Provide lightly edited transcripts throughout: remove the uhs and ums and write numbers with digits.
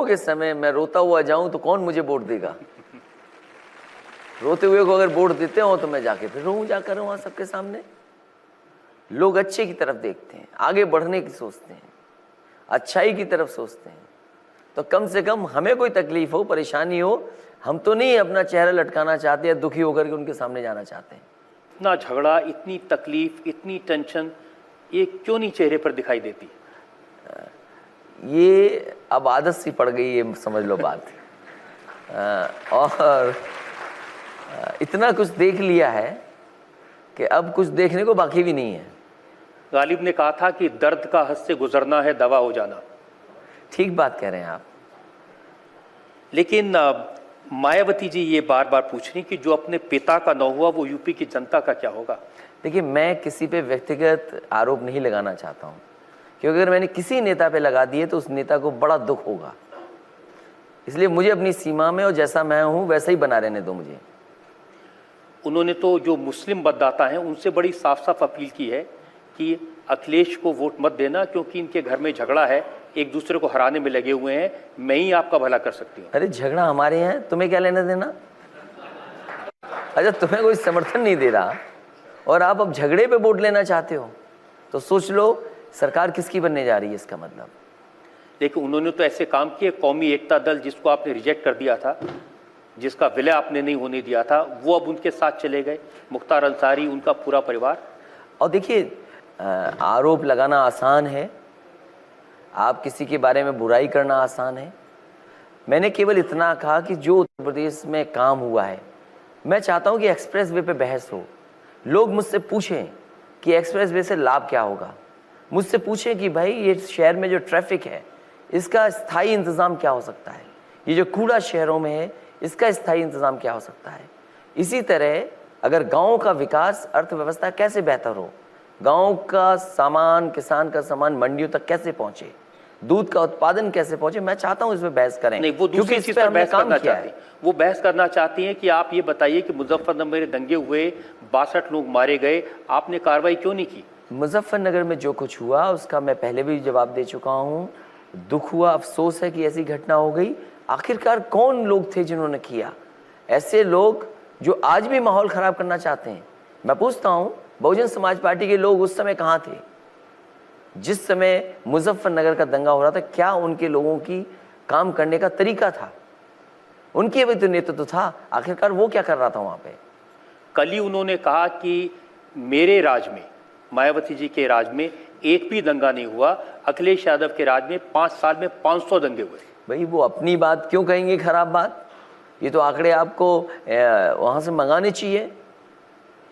लोगों के समय मैं रोता हुआ जाऊं तो कौन मुझे वोट देगा? रोते हुए को अगर वोट देते हो तो मैं जाके फिर रोऊं जाकर वहां सबके सामने। लोग अच्छे की तरफ देखते हैं, आगे बढ़ने की सोचते हैं, अच्छाई की तरफ सोचते हैं। तो कम से कम हमें कोई तकलीफ हो, परेशानी हो, हम तो नहीं अपना चेहरा लटकाना चाहते या दुखी होकर के उनके सामने जाना चाहते हैं। इतना झगड़ा, इतनी तकलीफ, इतनी टेंशन, ये क्यों नहीं चेहरे पर दिखाई देती? ये अब आदत सी पड़ गई है, समझ लो बात। और इतना कुछ देख लिया है कि अब कुछ देखने को बाकी भी नहीं है। गालिब ने कहा था कि दर्द का हद से गुजरना है दवा हो जाना। ठीक बात कह रहे हैं आप। लेकिन मायावती जी ये बार बार पूछ रही कि जो अपने पिता का न हुआ वो यूपी की जनता का क्या होगा? देखिए, मैं किसी पे व्यक्तिगत आरोप नहीं लगाना चाहता हूँ, क्योंकि अगर मैंने किसी नेता पे लगा दिए तो उस नेता को बड़ा दुख होगा। इसलिए मुझे अपनी सीमा में और जैसा मैं हूँ वैसा ही बना रहने दो मुझे। उन्होंने तो जो मुस्लिम मतदाता हैं उनसे बड़ी साफ साफ अपील की है कि अखिलेश को वोट मत देना, क्योंकि इनके घर में झगड़ा है, एक दूसरे को हराने में लगे हुए हैं, मैं ही आपका भला कर सकती हूँ। अरे झगड़ा हमारे यहाँ है, तुम्हें क्या लेना देना? अच्छा, तुम्हें कोई समर्थन नहीं दे रहा और आप अब झगड़े पे वोट लेना चाहते हो, तो सोच लो सरकार किसकी बनने जा रही है इसका मतलब। देखिए, उन्होंने तो ऐसे काम किए, कौमी एकता दल जिसको आपने रिजेक्ट कर दिया था, जिसका विलय आपने नहीं होने दिया था, वो अब उनके साथ चले गए, मुख्तार अंसारी, उनका पूरा परिवार। और देखिए, आरोप लगाना आसान है, आप किसी के बारे में बुराई करना आसान है। मैंने केवल इतना कहा कि जो उत्तर प्रदेश में काम हुआ है, मैं चाहता हूं कि एक्सप्रेस वे पे बहस हो, लोग मुझसे पूछें कि एक्सप्रेस वे से लाभ क्या होगा, मुझसे पूछें कि भाई ये शहर में जो ट्रैफिक है इसका स्थायी इंतज़ाम क्या हो सकता है, ये जो कूड़ा शहरों में है इसका स्थायी इंतज़ाम क्या हो सकता है। इसी तरह अगर गाँव का विकास, अर्थव्यवस्था कैसे बेहतर हो, गाँव का सामान, किसान का सामान मंडियों तक कैसे पहुँचे, दूध का उत्पादन कैसे पहुँचे, मैं चाहता हूँ इसमें बहस करें। नहीं, वो दूसरी चीज़ पर बहस करना चाहती है। वो बहस करना चाहती हैं कि आप ये बताइए कि मुजफ्फरनगर में दंगे हुए, 62 लोग मारे गए, आपने कार्रवाई क्यों नहीं की? मुजफ्फरनगर में जो कुछ हुआ उसका मैं पहले भी जवाब दे चुका हूँ। दुख हुआ, अफसोस है कि ऐसी घटना हो गई। आखिरकार कौन लोग थे जिन्होंने किया? ऐसे लोग जो आज भी माहौल खराब करना चाहते हैं। मैं पूछता हूँ, बहुजन समाज पार्टी के लोग उस समय कहाँ थे जिस समय मुजफ्फरनगर का दंगा हो रहा था? क्या उनके लोगों की काम करने का तरीका था? उनके भी तो नेतृत्व था, आखिरकार वो क्या कर रहा था वहाँ पे? कल ही उन्होंने कहा कि मेरे राज में, मायावती जी के राज में एक भी दंगा नहीं हुआ, अखिलेश यादव के राज में 5 साल में 500 दंगे हुए। भाई वो अपनी बात क्यों कहेंगे खराब बात? ये तो आंकड़े आपको वहाँ से मंगाने चाहिए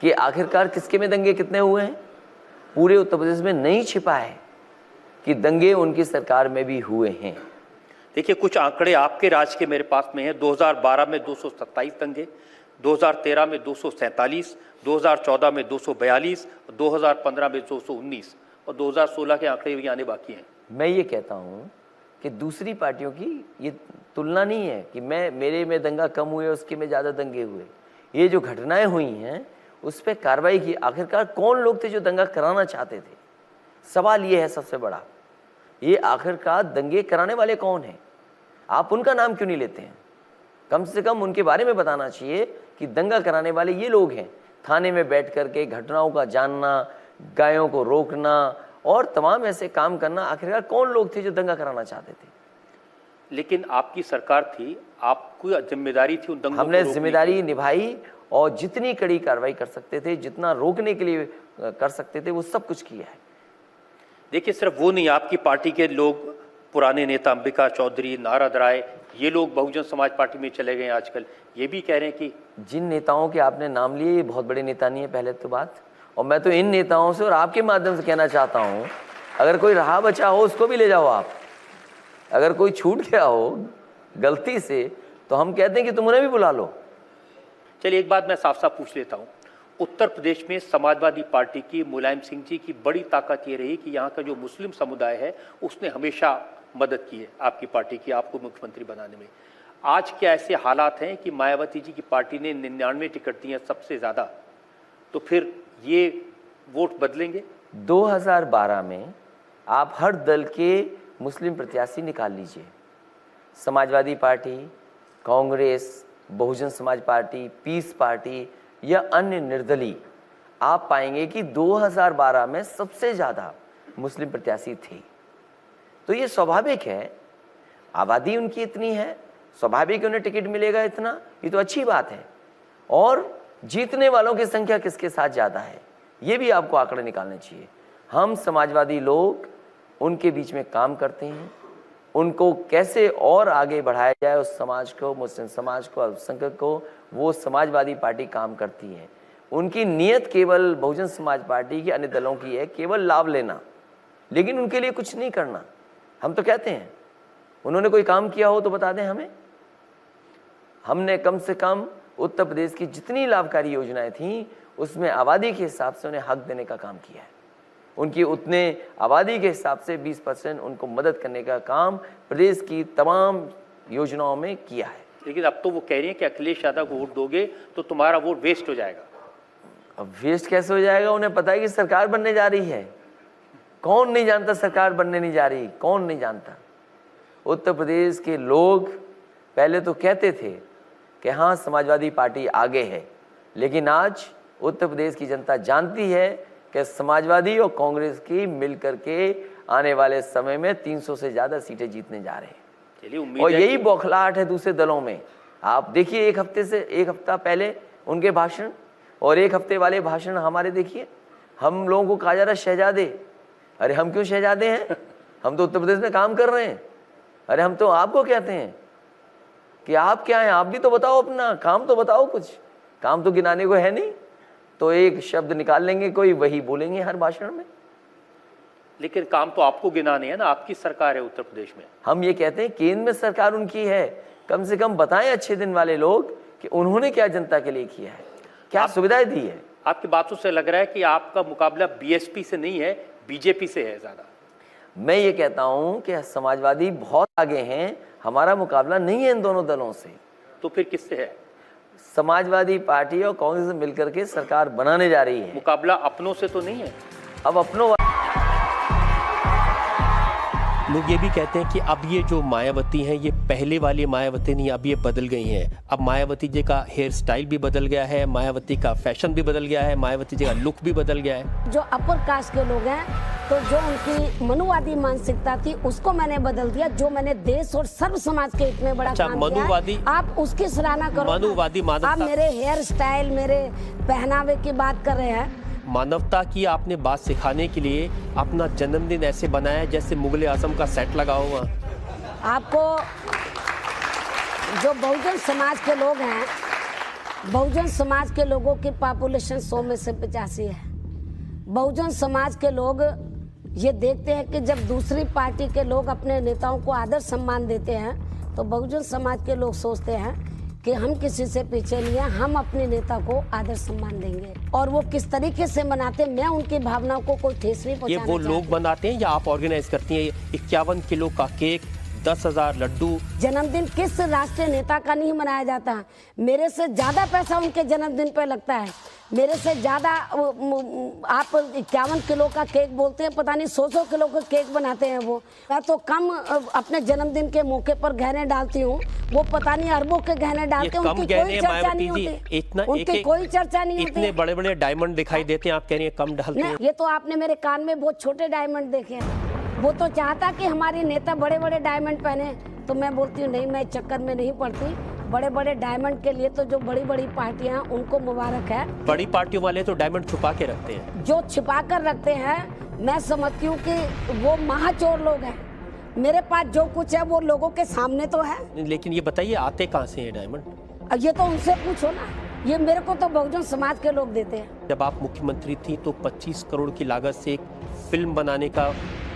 कि आखिरकार किसके में दंगे कितने हुए हैं। पूरे उत्तर प्रदेश में नहीं छिपा है कि दंगे उनकी सरकार में भी हुए हैं। देखिए, कुछ आंकड़े आपके राज के मेरे पास में हैं। 2012 में 227 दंगे, 2013 में 247, 2014 में 242, 2015 में 219 और 2016 के आंकड़े भी आने बाकी हैं। मैं ये कहता हूँ कि दूसरी पार्टियों की ये तुलना नहीं है कि मेरे में दंगा कम हुए, उसके में ज़्यादा दंगे हुए। ये जो घटनाएं हुई हैं उस पर कार्रवाई की। आखिरकार कौन लोग थे जो दंगा कराना चाहते थे? सवाल ये है सबसे बड़ा, ये आखिरकार दंगे कराने वाले कौन हैं? आप उनका नाम क्यों नहीं लेते हैं? कम से कम उनके बारे में बताना चाहिए कि दंगा कराने वाले ये लोग हैं। थाने में बैठ करके घटनाओं का जानना, गायों को रोकना और तमाम ऐसे काम करना, आखिरकार कौन लोग थे जो दंगा कराना चाहते थे? लेकिन आपकी सरकार थी, आपकी जिम्मेदारी थी उन दंगों को हमने रोकने जिम्मेदारी निभाई और जितनी कड़ी कार्रवाई कर सकते थे, जितना रोकने के लिए कर सकते थे, वो सब कुछ किया है। देखिए, सिर्फ वो नहीं, आपकी पार्टी के लोग, पुराने नेता अंबिका चौधरी, नारद राय, ये लोग बहुजन समाज पार्टी में चले गए आजकल। ये भी कह रहे हैं कि जिन नेताओं के आपने नाम लिए ये बहुत बड़े नेता नहीं है, पहले तो बात। और मैं तो इन नेताओं से और आपके माध्यम से कहना चाहता हूँ, अगर कोई रहा बचा हो उसको भी ले जाओ आप। अगर कोई छूट गया हो गलती से तो हम कहते हैं कि तुम उन्हें भी बुला लो। चलिए, एक बात मैं साफ साफ पूछ लेता हूँ। उत्तर प्रदेश में समाजवादी पार्टी की, मुलायम सिंह जी की बड़ी ताकत ये रही कि यहाँ का जो मुस्लिम समुदाय है उसने हमेशा मदद की है आपकी पार्टी की, आपको मुख्यमंत्री बनाने में। आज क्या ऐसे हालात हैं कि मायावती जी की पार्टी ने 99 टिकट दी हैं, सबसे ज़्यादा, तो फिर ये वोट बदलेंगे? 2012 में आप हर दल के मुस्लिम प्रत्याशी निकाल लीजिए, Samajwadi party, Congress, Bahujan Samaj party, piece party या अन्य निर्दलीय, आप पाएंगे कि 2012 में सबसे ज़्यादा मुस्लिम प्रत्याशी थे। तो ये स्वाभाविक है, आबादी उनकी इतनी है, स्वाभाविक उन्हें टिकट मिलेगा इतना, ये तो अच्छी बात है। और जीतने वालों की संख्या किसके साथ ज़्यादा है, ये भी आपको आंकड़े निकालने चाहिए। हम समाजवादी लोग उनके बीच में काम करते हैं, उनको कैसे और आगे बढ़ाया जाए, उस समाज को, मुस्लिम समाज को, अल्पसंख्यक को, वो समाजवादी पार्टी काम करती है। उनकी नीयत केवल बहुजन समाज पार्टी की, अन्य दलों की है, केवल लाभ लेना, लेकिन उनके लिए कुछ नहीं करना। हम तो कहते हैं उन्होंने कोई काम किया हो तो बता दें हमें। हमने कम से कम उत्तर प्रदेश की जितनी लाभकारी योजनाएं थीं उसमें आबादी के हिसाब से उन्हें हक देने का काम किया है। उनकी उतने आबादी के हिसाब से 20% उनको मदद करने का काम प्रदेश की तमाम योजनाओं में किया है। लेकिन अब तो वो कह रही हैं कि अखिलेश यादव को वोट दोगे तो तुम्हारा वोट वेस्ट हो जाएगा। अब वेस्ट कैसे हो जाएगा? उन्हें पता है कि सरकार बनने जा रही है। कौन नहीं जानता सरकार बनने नहीं जा रही? कौन नहीं जानता? उत्तर प्रदेश के लोग पहले तो कहते थे कि हाँ समाजवादी पार्टी आगे है, लेकिन आज उत्तर प्रदेश की जनता जानती है कि समाजवादी और कांग्रेस की मिलकर के आने वाले समय में 300 से ज़्यादा सीटें जीतने जा रहे हैं। चलिए, उम्मीद और है यही बौखलाहट है दूसरे दलों में। आप देखिए, एक हफ्ता पहले उनके भाषण और एक हफ्ते वाले भाषण हमारे देखिए। हम लोगों को कहा जा रहा है शहजादे। अरे हम क्यों शहजादे हैं? हम तो उत्तर प्रदेश में काम कर रहे हैं। अरे हम तो आपको कहते हैं कि आप क्या हैं, आप भी तो बताओ, अपना काम तो बताओ। कुछ काम तो गिनाने को है नहीं, तो एक शब्द निकाल लेंगे कोई, वही बोलेंगे हर भाषण में। लेकिन काम तो आपको गिनाने हैं ना, आपकी सरकार है उत्तर प्रदेश में। हम ये कहते हैं केंद्र में सरकार उनकी है, कम से कम बताएं अच्छे दिन वाले लोग कि उन्होंने क्या जनता के लिए किया है, क्या सुविधाएं दी है। आपकी बातों से लग रहा है कि आपका मुकाबला बीएसपी से नहीं है, बीजेपी से है ज्यादा। मैं ये कहता हूं कि समाजवादी बहुत आगे हैं, हमारा मुकाबला नहीं है इन दोनों दलों से। तो फिर किससे है? समाजवादी पार्टी और कांग्रेस मिलकर के सरकार बनाने जा रही है। मुकाबला अपनों से तो नहीं है। अब अपनों लोग ये भी कहते हैं कि अब ये जो मायावती हैं ये पहले वाली मायावती नहीं, अब ये बदल गई हैं। अब मायावती जी का हेयर स्टाइल भी बदल गया है, मायावती का फैशन भी बदल गया है, मायावती जी का लुक भी बदल गया है। जो अपर कास्ट के लोग हैं, तो जो उनकी मनुवादी मानसिकता थी उसको मैंने बदल दिया। जो मैंने देश और सर्व समाज के हित में बड़ा काम मनुवादी, किया है, आप उसकी सराहना करो। मनुवादी मानवता, आप मेरे हेयर स्टाइल, मेरे पहनावे की बात कर रहे हैं। मानवता की आपने बात सिखाने के लिए अपना जन्मदिन ऐसे बनाया जैसे मुगल आजम का सेट लगा हुआ। आपको जो बहुजन समाज के लोग हैं, बहुजन समाज के लोगों की पॉपुलेशन 100 में से 85 है। बहुजन समाज के लोग ये देखते हैं कि जब दूसरी पार्टी के लोग अपने नेताओं को आदर सम्मान देते हैं तो बहुजन समाज के लोग सोचते हैं कि हम किसी से पीछे नहीं है, हम अपने नेता को आदर सम्मान देंगे। और वो किस तरीके से मनाते, मैं उनकी भावनाओं को कोई ठेस नहीं पहुंचाना ये वो लोग बनाते हैं या आप ऑर्गेनाइज करती हैं? 51 किलो का केक, 10,000 लड्डू। जन्मदिन किस राष्ट्रीय नेता का नहीं मनाया जाता? मेरे से ज्यादा पैसा उनके जन्मदिन पर लगता है। मेरे से ज्यादा आप 51 किलो का केक बोलते हैं, पता नहीं 100 किलो का केक बनाते हैं वो। मैं तो कम अपने जन्मदिन के मौके पर गहने डालती हूँ, वो पता नहीं अरबों के गहने डालते हैं। उनकी कोई चर्चा नहीं होती, उनकी कोई चर्चा नहीं होती। इतने बड़े बड़े डायमंड दिखाई देते हैं, आप कह रही हैं कम डालते हैं। ये तो आपने मेरे कान में बहुत छोटे डायमंड देखे हैं। वो तो चाहता कि हमारी नेता बड़े बड़े डायमंड पहने, तो मैं बोलती हूँ नहीं, मैं चक्कर में नहीं पड़ती। बड़े बड़े डायमंड के लिए तो जो बड़ी बड़ी पार्टियां, उनको मुबारक है। बड़ी पार्टियों वाले तो डायमंड छुपा के रखते हैं। जो छुपा कर रखते हैं, मैं समझती हूँ कि वो महाचोर लोग हैं। मेरे पास जो कुछ है वो लोगों के सामने तो है। लेकिन ये बताइए आते कहाँ से हैं डायमंड? ये तो उनसे पूछो ना, ये मेरे को तो बहुजन समाज के लोग देते हैं। जब आप मुख्यमंत्री थी तो 25 करोड़ की लागत से एक फिल्म बनाने का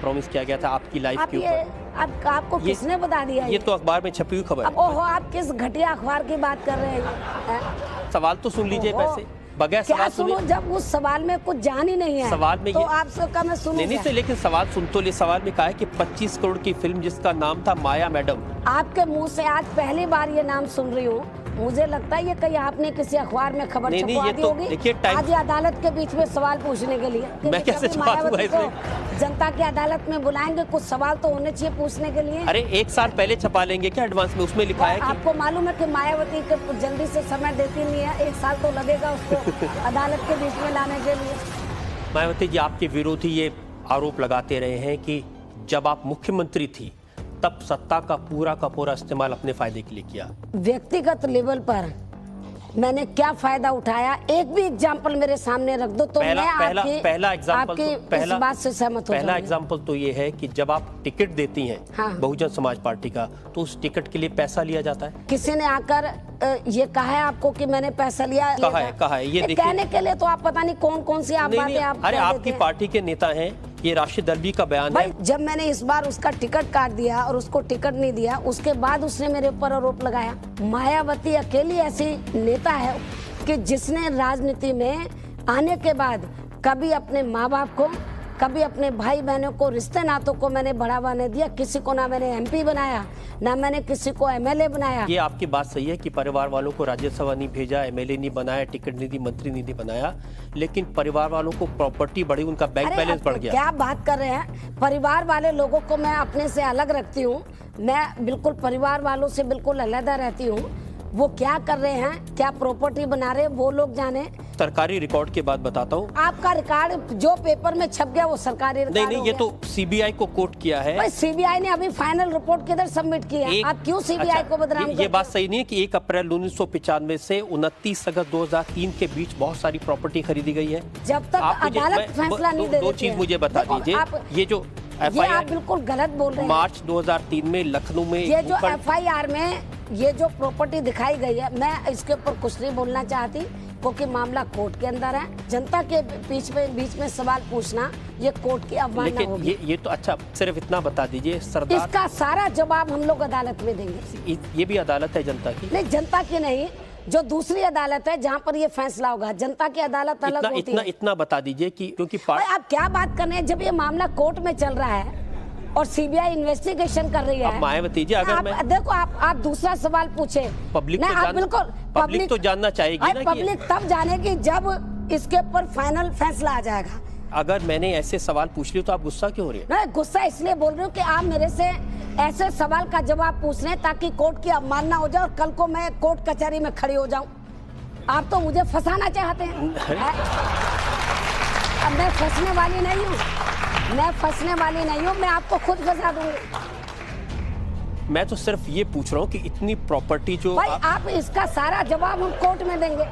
प्रॉमिस किया गया था आपकी लाइफ के ऊपर। आपको किसने बता दिया? ये तो अखबार में छपी हुई खबर है। ओहो, आप किस घटिया अखबार की बात कर रहे हैं? सवाल तो सुन लीजिए पैसे बगैर सवाल सुनो, जब उस सवाल में कुछ जान ही नहीं है सवाल में तो आपसे मैं सुनूं नहीं, लेकिन सवाल सुन तो ले। सवाल में कहा है कि 25 करोड़ की फिल्म जिसका नाम था माया मैडम। आपके मुंह से आज पहली बार ये नाम सुन रही हूँ मुझे लगता है ये कहीं आपने किसी अखबार में खबर नहीं, छपवा ये दी तो होगी देखिए टाइम- आज ये अदालत के बीच में सवाल पूछने के लिए मैं कैसे कभी छपा दूंगा मायावती को इसमें? जनता की अदालत में बुलाएंगे, कुछ सवाल तो होने चाहिए पूछने के लिए। अरे 1 साल पहले छपा लेंगे क्या एडवांस में? उसमें लिखा है कि आपको मालूम है कि मायावती को जल्दी से समय देती नहीं है, 1 साल तो लगेगा उसको अदालत के बीच में लाने के लिए। मायावती जी, आपके विरोधी ये आरोप लगाते रहे हैं कि जब आप मुख्यमंत्री थी तब सत्ता का पूरा इस्तेमाल अपने फायदे के लिए किया। व्यक्तिगत लेवल पर मैंने क्या फायदा उठाया, एक भी एग्जाम्पल मेरे सामने रख दो तो मैं पहला एग्जाम्पल आपकी इस बात से सहमत हो पहला जाऊंगी। एग्जाम्पल तो ये है कि जब आप टिकट देती हैं हाँ। बहुजन समाज पार्टी का, तो उस टिकट के लिए पैसा लिया जाता है। किसी ने आकर ये कहा है आपको कि मैंने पैसा लिया? कहा है, ये देखिए। कहने के लिए तो आप पता नहीं कौन कौन सी नहीं, बातें आप अरे कह आपकी देते हैं। पार्टी के नेता हैं, ये राशिद अल्वी का बयान भाई है। जब मैंने इस बार उसका टिकट काट दिया और उसको टिकट नहीं दिया, उसके बाद उसने मेरे ऊपर आरोप लगाया। मायावती अकेली ऐसी नेता है कि जिसने राजनीति में आने के बाद कभी अपने माँ बाप को, कभी अपने भाई बहनों को, रिश्ते नातों को मैंने बढ़ावा नहीं दिया। किसी को ना मैंने एमपी बनाया, ना मैंने किसी को एमएलए बनाया। ये आपकी बात सही है कि परिवार वालों को राज्यसभा नहीं भेजा, एमएलए नहीं बनाया, टिकट नहीं दी, मंत्री नहीं दी बनाया, लेकिन परिवार वालों को प्रॉपर्टी बढ़ी, उनका बैंक अरे बैलेंस आप बढ़ गया। क्या बात कर रहे हैं? परिवार वाले लोगों को मैं अपने से अलग रखती हूँ, मैं बिल्कुल परिवार वालों से बिल्कुल अलग रहती हूँ। वो क्या कर रहे हैं, क्या प्रॉपर्टी बना रहे हैं, वो लोग जाने। सरकारी रिकॉर्ड के बाद बताता हूँ। आपका रिकॉर्ड जो पेपर में छप गया वो सरकारी रिकॉर्ड नहीं, हो ये गया। तो सीबीआई को कोर्ट किया है। भाई सीबीआई ने अभी फाइनल रिपोर्ट किधर सबमिट की है? आप क्यों सीबीआई को बदनाम ये करते बात हो? सही नहीं है कि 1 अप्रैल 1995 से 29 अगस्त 2003 के बीच बहुत सारी प्रॉपर्टी खरीदी गई है। जब तक आप मुझे- अदालत मैं- फैसला नहीं दे दो देती चीज है। मुझे बता देखो, दीजिए। आप- ये जो ये आप एफआईआर बिल्कुल गलत बोल रहे हैं। मार्च 2003 में लखनऊ में ये जो भूखंड- एफआईआर में ये जो प्रॉपर्टी दिखाई गई है, मैं इसके ऊपर कुछ नहीं बोलना चाहती क्योंकि मामला कोर्ट के अंदर है। जनता के बीच में सवाल पूछना ये कोर्ट की अवमानना लेकिन होगी। ये तो अच्छा, सिर्फ इतना बता दीजिए सरदार, इसका सारा जवाब हम लोग अदालत में देंगे। ये भी अदालत है जनता की। नहीं, जनता की नहीं, जो दूसरी अदालत है जहाँ पर ये फैसला होगा। जनता की अदालत अलग होती है। इतना बता दीजिए कि क्योंकि भाई आप क्या बात कर रहे हैं? जब ये मामला कोर्ट में चल रहा है और सीबीआई इन्वेस्टिगेशन कर रही है। अब मायावती जी, अगर मैं देखो आप दूसरा सवाल पूछे, पब्लिक नहीं, तो आप जान- बिल्कुल पब्लिक तो जानना चाहेगी ना कि- पब्लिक तब जानेगी जब इसके ऊपर फाइनल फैसला आ जाएगा। अगर मैंने ऐसे सवाल पूछ लिए तो आप गुस्सा क्यों हो रही है? मैं गुस्सा इसलिए बोल रही हूँ कि आप मेरे से ऐसे सवाल का जवाब पूछ रहे हैं ताकि कोर्ट की अवमानना हो जाए और कल को मैं कोर्ट कचहरी में खड़ी हो जाऊं। आप तो मुझे फंसाना चाहते हैं। अब मैं फंसने वाली नहीं हूँ, मैं आपको खुद फंसा दूंगी। मैं तो सिर्फ ये पूछ रहा हूँ कि इतनी प्रॉपर्टी जो भाई आप इसका सारा जवाब हम कोर्ट में देंगे।